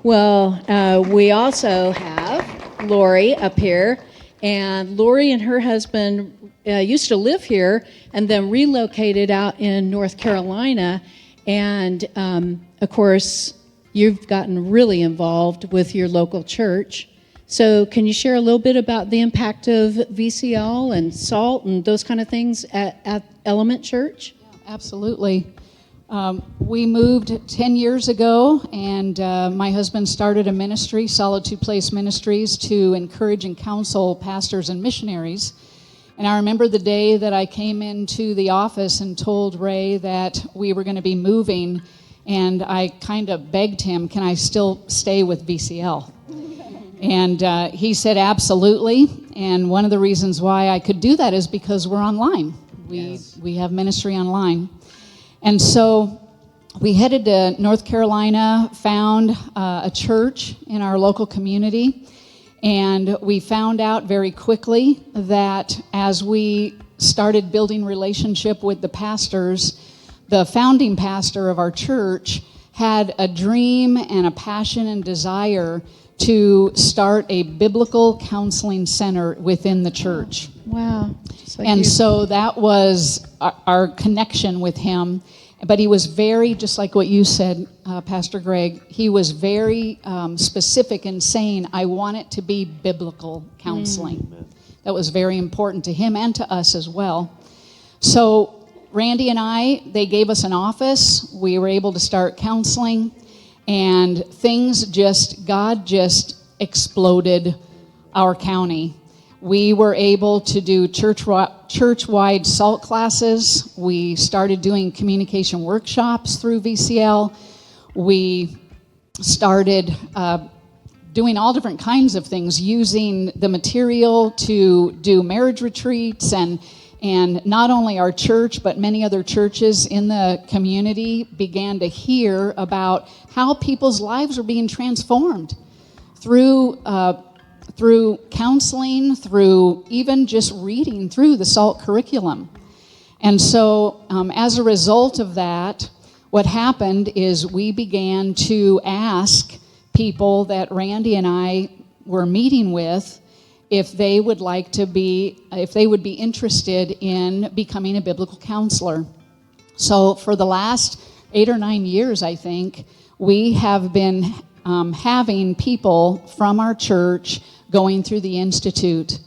Well, we also have Laurie up here, and Laurie and her husband used to live here and then relocated out in North Carolina, and of course, you've gotten really involved with your local church. So can you share a little bit about the impact of VCL and SALT and those kind of things at Element Church? Yeah, absolutely. We moved 10 years ago, and my husband started a ministry, Solitude Place Ministries, to encourage and counsel pastors and missionaries. And I remember the day that I came into the office and told Ray that we were going to be moving, and I kind of begged him, can I still stay with VCL? And he said, absolutely. And one of the reasons why I could do that is because we're online. We have ministry online. And so we headed to North Carolina, found a church in our local community, and we found out very quickly that as we started building relationship with the pastors, the founding pastor of our church had a dream and a passion and desire to start a biblical counseling center within the church. Wow. So that was our connection with him. But he was very, just like what you said, Pastor Greg, he was very specific in saying, I want it to be biblical counseling. That was very important to him and to us as well. So Randy and I, they gave us an office. We were able to start counseling. And God just exploded our county. We were able to do church-wide SALT classes. We started doing communication workshops through VCL. We started doing all different kinds of things, using the material to do marriage retreats, and not only our church, but many other churches in the community began to hear about how people's lives are being transformed through counseling, through even just reading through the SALT curriculum. And so as a result of that, what happened is we began to ask people that Randy and I were meeting with if they would be interested in becoming a biblical counselor. So for the last 8 or 9 years, I think, we have been having people from our church going through the Institute.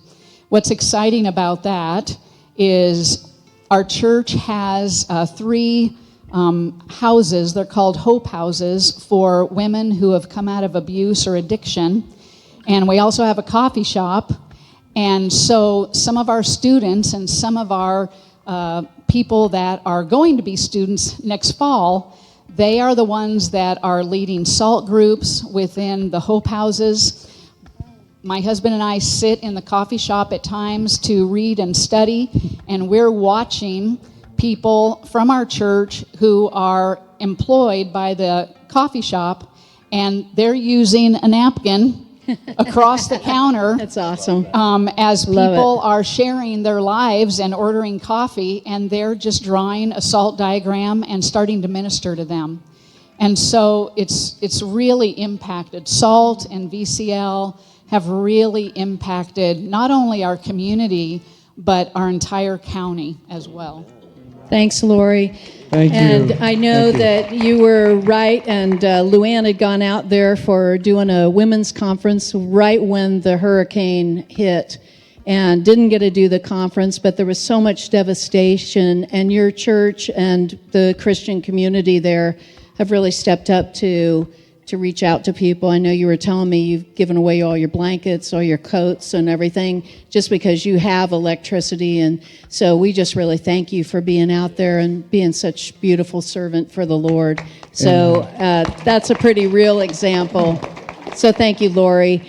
What's exciting about that is our church has 3 houses. They're called Hope Houses for women who have come out of abuse or addiction. And we also have a coffee shop. And so some of our students and some of our people that are going to be students next fall, they are the ones that are leading SALT groups within the Hope Houses. My husband and I sit in the coffee shop at times to read and study, and we're watching people from our church who are employed by the coffee shop, and they're using a napkin across the counter. That's awesome. As people are sharing their lives and ordering coffee, and they're just drawing a SALT diagram and starting to minister to them. And so it's really impacted. SALT and VCL have really impacted not only our community, but our entire county as well. Thanks, Laurie. Thank you. And I know that you were right, and Luann had gone out there for doing a women's conference right when the hurricane hit and didn't get to do the conference, but there was so much devastation, and your church and the Christian community there have really stepped up to reach out to people. I know you were telling me you've given away all your blankets, all your coats and everything just because you have electricity. And so we just really thank you for being out there and being such beautiful servant for the Lord. So that's a pretty real example. So thank you, Laurie.